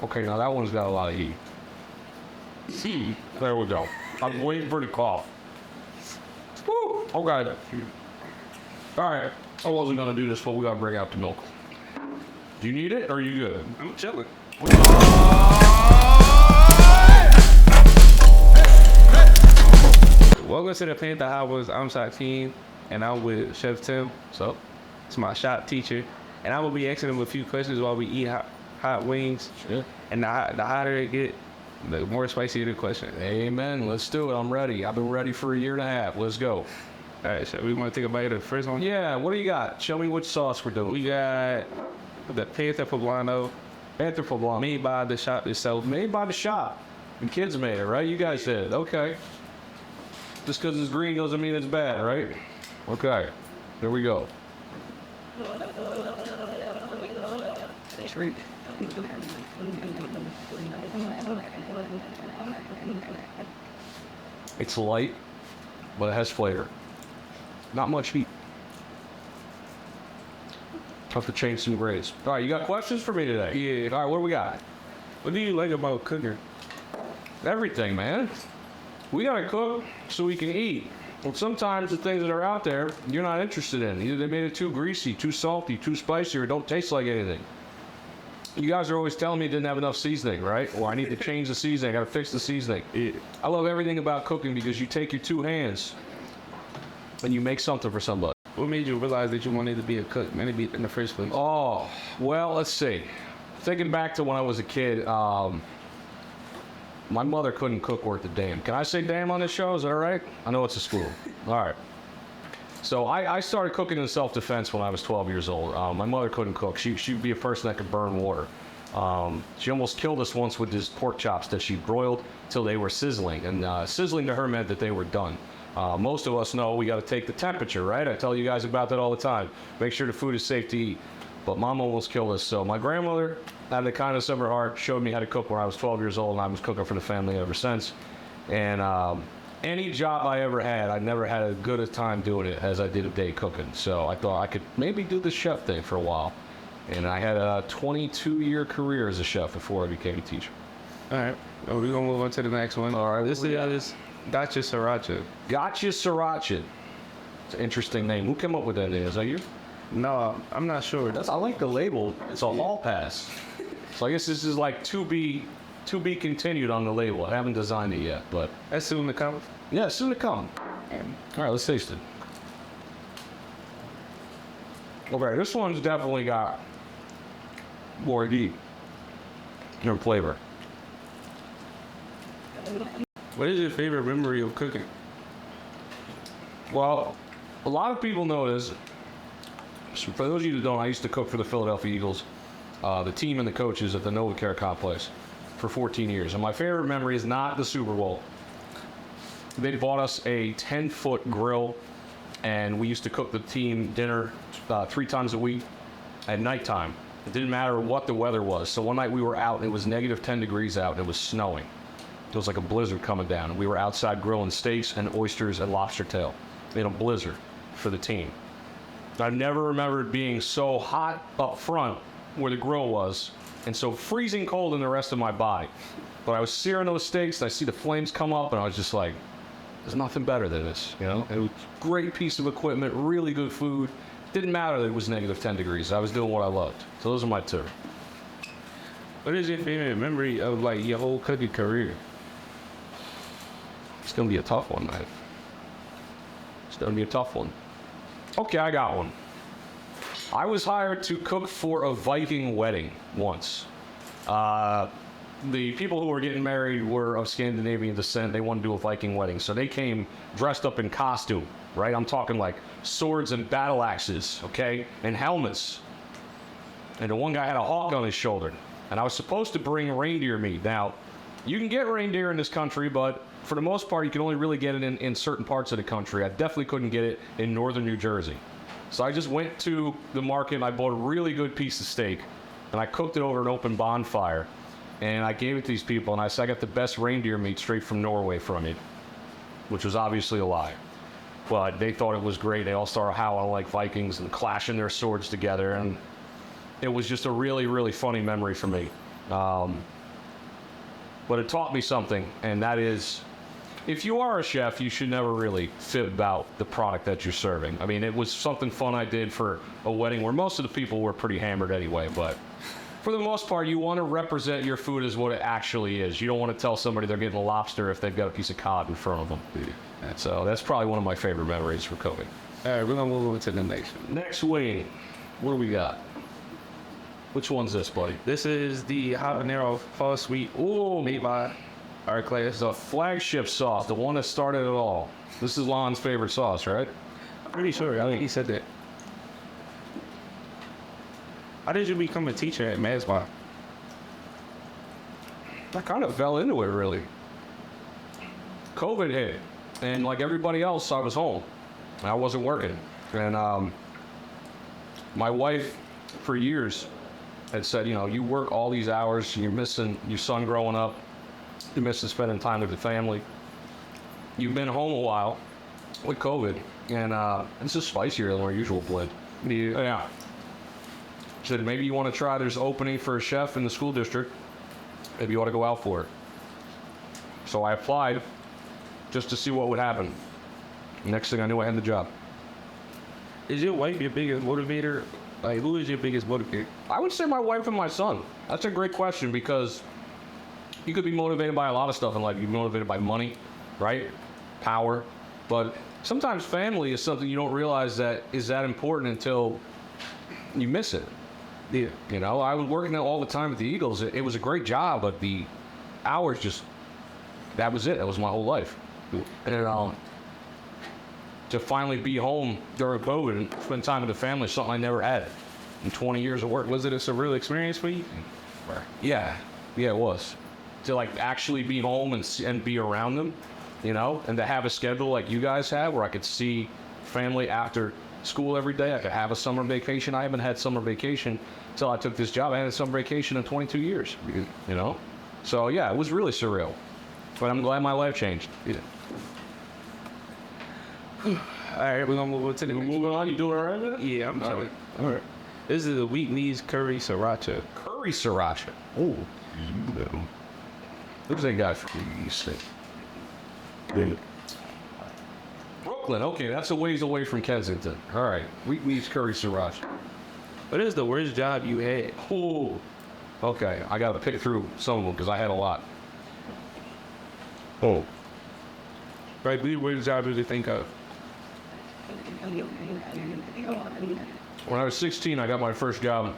Okay, now that one's got a lot of heat. There we go. I'm waiting for the cough. Woo! Okay. All right. I wasn't gonna do this, but we gotta bring out the milk. Do you need it, or are you good? I'm chilling. Welcome to the Panther Hot Ones. I'm Team, and I'm with Chef Tim. So, it's my shop teacher, and I will be asking him a few questions while we eat hot wings. Sure. And the hotter it get, the more spicy the question. Amen. Let's do it. I'm ready. I've been ready for a year and a half. Let's go. All right, so we want to take a bite of the first one? Yeah. What do you got? Show me which sauce we're doing. We got the Panther Poblano, Panther Poblano. made by the shop itself. Made by the shop. The kids made it, right? You guys did. Okay. Just because it's green doesn't mean it's bad, right? Okay. There we go. It's light, but it has flavor. Not much heat. Have to change some grades. All right, you got questions for me today? Yeah. All right, what do we got? What do you like about cooking? Everything, man. We gotta cook so we can eat. Well, sometimes the things that are out there, you're not interested in. Either they made it too greasy, too salty, too spicy, or don't taste like anything. You guys are always telling me it didn't have enough seasoning, right? Or I need to change the seasoning, I gotta fix the seasoning. Yeah. I love everything about cooking because you take your two hands and you make something for somebody. What made you realize that you wanted to be a cook, man, in the first place? Oh, well, let's see. Thinking back to when I was a kid, my mother couldn't cook worth a damn. Can I say damn on this show? Is that all right? I know it's a school. All right. So I started cooking in self-defense when I was 12 years old. My mother couldn't cook. She'd be a person that could burn water. She almost killed us once with these pork chops that she broiled till they were sizzling. And sizzling to her meant that they were done. Most of us know we got to take the temperature, right? I tell you guys about that all the time. Make sure the food is safe to eat. But Mom almost killed us. So my grandmother, out of the kindness of her heart, showed me how to cook when I was 12 years old, and I was cooking for the family ever since. And any job I ever had, I never had as good a time doing it as I did a day cooking. So I thought I could maybe do the chef thing for a while. And I had a 22-year career as a chef before I became a teacher. All right, well, we're gonna move on to the next one. All right, This is gotcha sriracha. Gotcha Sriracha. It's an interesting name. Who came up with that name? Is that you? No, I'm not sure. I like the label. It's a hall pass. So I guess this is like to be continued on the label. I haven't designed it yet, but That's soon to come. yeah, soon to come. All right, let's taste it. Okay, this one's definitely got more deep in flavor. What is your favorite memory of cooking? Well, a lot of people know this. So for those of you who don't, I used to cook for the Philadelphia Eagles, the team and the coaches at the NovaCare complex for 14 years. And my favorite memory is not the Super Bowl. They bought us a 10-foot grill, and we used to cook the team dinner 3 times a week at nighttime. It didn't matter what the weather was. So one night we were out, and it was negative 10 degrees out, and it was snowing. It was like a blizzard coming down. And we were outside grilling steaks and oysters and lobster tail in a blizzard for the team. I've never remembered being so hot up front where the grill was and so freezing cold in the rest of my body. But I was searing those steaks and I see the flames come up and I was just like, there's nothing better than this, you know? It was a great piece of equipment, really good food. Didn't matter that it was negative 10 degrees. I was doing what I loved. So those are my two. What is your favorite memory of like your whole cooking career? It's gonna be a tough one, man. It's gonna be a tough one. Okay, I got one. I was hired to cook for a Viking wedding once. The people who were getting married were of Scandinavian descent. They wanted to do a Viking wedding, so they came dressed up in costume, right? I'm talking like swords and battle axes, okay, and helmets. And the one guy had a hawk on his shoulder, and I was supposed to bring reindeer meat. Now, you can get reindeer in this country, but for the most part, you can only really get it in certain parts of the country. I definitely couldn't get it in northern New Jersey. So I just went to the market and I bought a really good piece of steak and I cooked it over an open bonfire and I gave it to these people and I said I got the best reindeer meat straight from Norway from it, which was obviously a lie. But they thought it was great. They all started howling like Vikings and clashing their swords together, and it was just a really, really funny memory for me. But it taught me something, and that is, if you are a chef, you should never really fib about the product that you're serving. I mean, it was something fun I did for a wedding where most of the people were pretty hammered anyway, but for the most part, you want to represent your food as what it actually is. You don't want to tell somebody they're getting a lobster if they've got a piece of cod in front of them. So that's probably one of my favorite memories for cooking. All right, we're going to move on to the next one. Next wing, what do we got? Which one's this, buddy? This is the Habanero Fall Sweet. Ooh, Made by our class. the flagship sauce, the one that started it all. This is Lon's favorite sauce, right? I'm pretty sure. I think he said that. How did you become a teacher at Mastbaum? I kind of fell into it, really. COVID hit, and like everybody else, I was home. I wasn't working. And my wife, for years, had said, you know, you work all these hours, you're missing your son growing up, you're missing spending time with the family. You've been home a while with COVID, and it's just spicier than our usual blend. Yeah. She said, maybe you want to try, there's an opening for a chef in the school district. Maybe you ought to go out for it. So I applied just to see what would happen. Next thing I knew, I had the job. Is your wife your biggest motivator? Like, who is your biggest motivator? I would say my wife and my son. That's a great question, because you could be motivated by a lot of stuff in life. You can be motivated by money, right? Power. But sometimes family is something you don't realize that is that important until you miss it. Yeah. You know, I was working all the time at the Eagles. It was a great job, but the hours just, that was it. That was my whole life. And to finally be home during COVID and spend time with the family is something I never had in 20 years of work. Was it a surreal experience for you? Yeah, it was. To like actually be home and be around them, you know, and to have a schedule like you guys have where I could see family after school every day. I could have a summer vacation. I haven't had summer vacation until I took this job. I had a summer vacation in 22 years, you know? So yeah, it was really surreal. But I'm glad my life changed. Yeah. All right, we're going to move on to the next one. Moving on, you doing all right with it? Yeah, I'm sorry. All right. This is a Wheatley's curry sriracha. Curry sriracha. Oh. Who's that guy from the East? Brooklyn. Okay, that's a ways away from Kensington. All right. Wheatley's curry sriracha. What is the worst job you had? Oh. Okay, I got to pick through some of them because I had a lot. Oh. Right, what worst job did you think of? When I was 16, I got my first job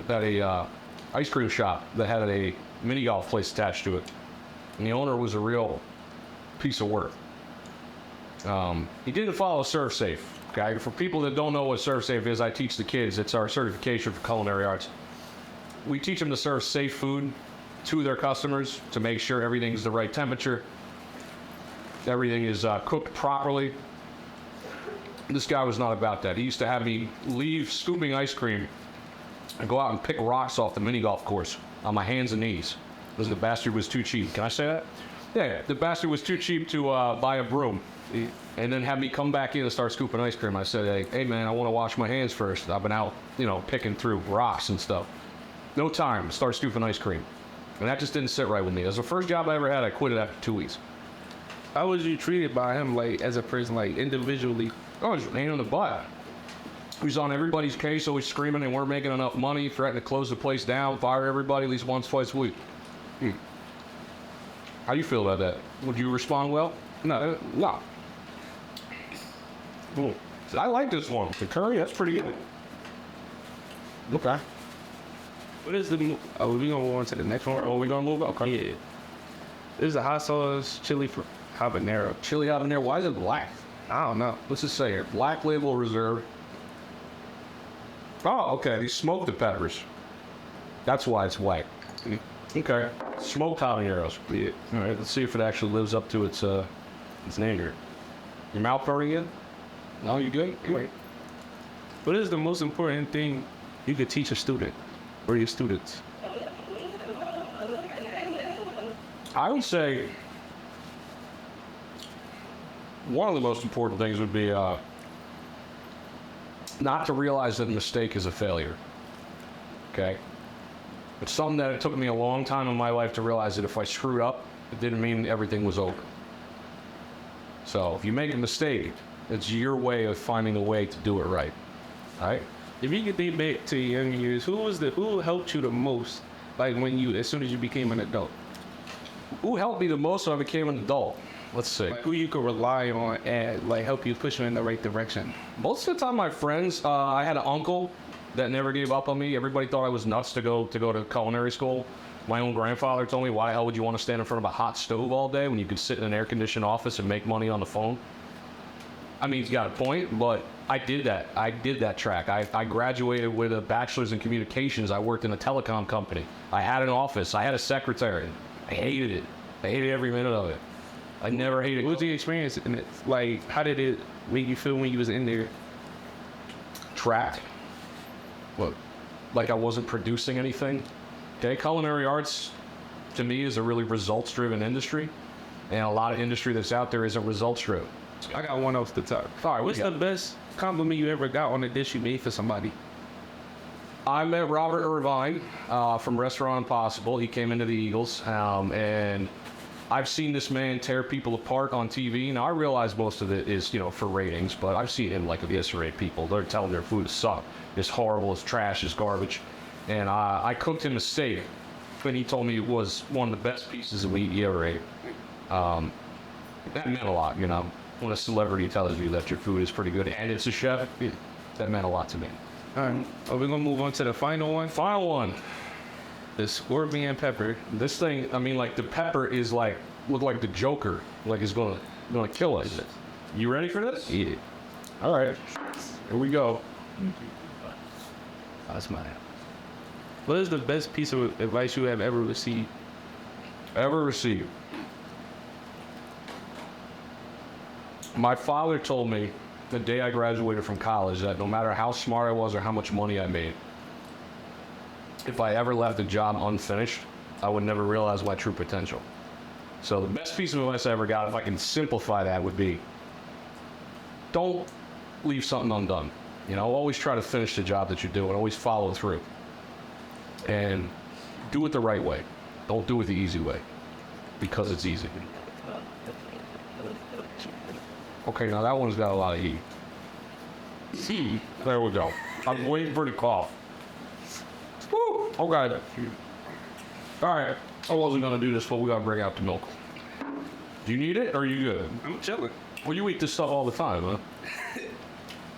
at a ice cream shop that had a mini golf place attached to it. And the owner was a real piece of work. He didn't follow Serve Safe. Okay, for people that don't know what Serve Safe is, I teach the kids. It's our certification for culinary arts. We teach them to serve safe food to their customers to make sure everything's the right temperature, everything is cooked properly. This guy was not about that. He used to have me leave scooping ice cream and go out and pick rocks off the mini golf course on my hands and knees because the bastard was too cheap. Can I say that? Yeah, the bastard was too cheap to buy a broom. And then have me come back in and start scooping ice cream. I said, hey man, I want to wash my hands first. I've been out, you know, picking through rocks and stuff. No time, start scooping ice cream. And that just didn't sit right with me. It was the first job I ever had. I quit it after 2 weeks. How was you treated by him, like, as a person, like, individually? I was a pain in the butt. He was on everybody's case, always screaming they weren't making enough money, threatening to close the place down, fire everybody at least once, twice a week. How do you feel about that? Would you respond well? No. Cool. I like this one. The curry, that's pretty good. Okay. What is the... Oh, we're going to move on to the next one? Oh, we're going to move up? Okay. Yeah. This is a hot sauce chili for habanero. Chili habanero. Why is it black? I don't know. What's it say here? Black label reserve. Oh, okay. They smoked the peppers. That's why it's white. Okay. Smoked habaneros. Yeah. All right. Let's see if it actually lives up to its name here. Your mouth burning in? No, you good? Wait. What is the most important thing you could teach a student or your students? I would say one of the most important things would be not to realize that a mistake is a failure. Okay? It's something that it took me a long time in my life to realize that if I screwed up, it didn't mean everything was over. So if you make a mistake, it's your way of finding a way to do it right. All right? If you could think back to your younger years, who helped you the most? Like as soon as you became an adult? Who helped me the most when I became an adult? Let's see. Like who you could rely on and like help you push you in the right direction? Most of the time, my friends. I had an uncle that never gave up on me. Everybody thought I was nuts to go to culinary school. My own grandfather told me, "Why the hell would you want to stand in front of a hot stove all day when you could sit in an air-conditioned office and make money on the phone?" I mean, he's got a point, but I did that. I did that track. I graduated with a bachelor's in communications. I worked in a telecom company. I had an office. I had a secretary. I hated it. I hated every minute of it. I never hated it. What was the experience in it? Like, how did it make you feel when you was in there? Track. What? Like I wasn't producing anything. Okay, culinary arts to me is a really results-driven industry, and a lot of industry that's out there isn't results-driven. I got one off the top. All right, what's the best compliment you ever got on a dish you made for somebody? I met Robert Irvine from Restaurant Impossible. He came into the Eagles, and I've seen this man tear people apart on TV. Now, I realize most of it is, for ratings, but I've seen him like eviscerate people. They're telling their food suck. It's horrible, it's trash, it's garbage. And I cooked him a steak, and he told me it was one of the best pieces of meat he ever ate. That meant a lot, When a celebrity tells you that your food is pretty good and it's a chef, that meant a lot to me. All right, are we gonna move on to the final one? Final one. The scorpion pepper. This thing, the pepper is look like the Joker, like it's gonna kill us. You ready for this? Yeah. All right, here we go. That's mine. What is the best piece of advice you have ever received? My father told me the day I graduated from college that no matter how smart I was or how much money I made, if I ever left a job unfinished, I would never realize my true potential. So the best piece of advice I ever got, if I can simplify that, would be don't leave something undone. Always try to finish the job that you're doing. Always follow through. And do it the right way. Don't do it the easy way, because it's easy. Okay, now that one's got a lot of heat. There we go. I'm waiting for the cough. Woo! Okay. All right. I wasn't gonna do this, but we gotta bring out the milk. Do you need it, or are you good? I'm chilling. Well, you eat this stuff all the time, huh?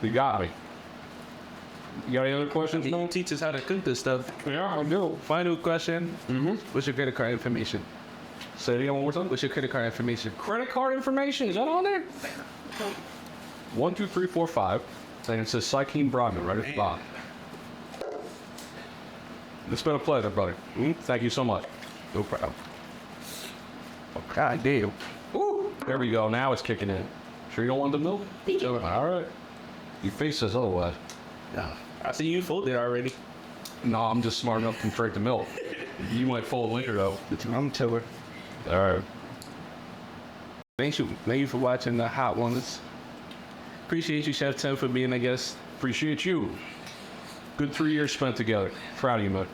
You got me. You got any other questions? You don't teach us how to cook this stuff. Yeah, I do. Final question. What's your credit card information? Say it again one more time. What's your credit card information? Credit card information, is that on there? 1, 2, 3, 4, 5. And it says Sykeem Broadman right at the bottom. It's been a pleasure, brother. Thank you so much. No problem. Oh, God damn. Ooh, there we go. Now it's kicking in. Sure you don't want the milk? All right. Your face says otherwise. Yeah. I see you folded already. No, I'm just smart enough to drink the milk. You might fold later, though. I'm chiller. All right. Thank you for watching the Hot Ones. Appreciate you, Chef Tim, for being a guest. Appreciate you. Good 3 years spent together. Proud of you, man.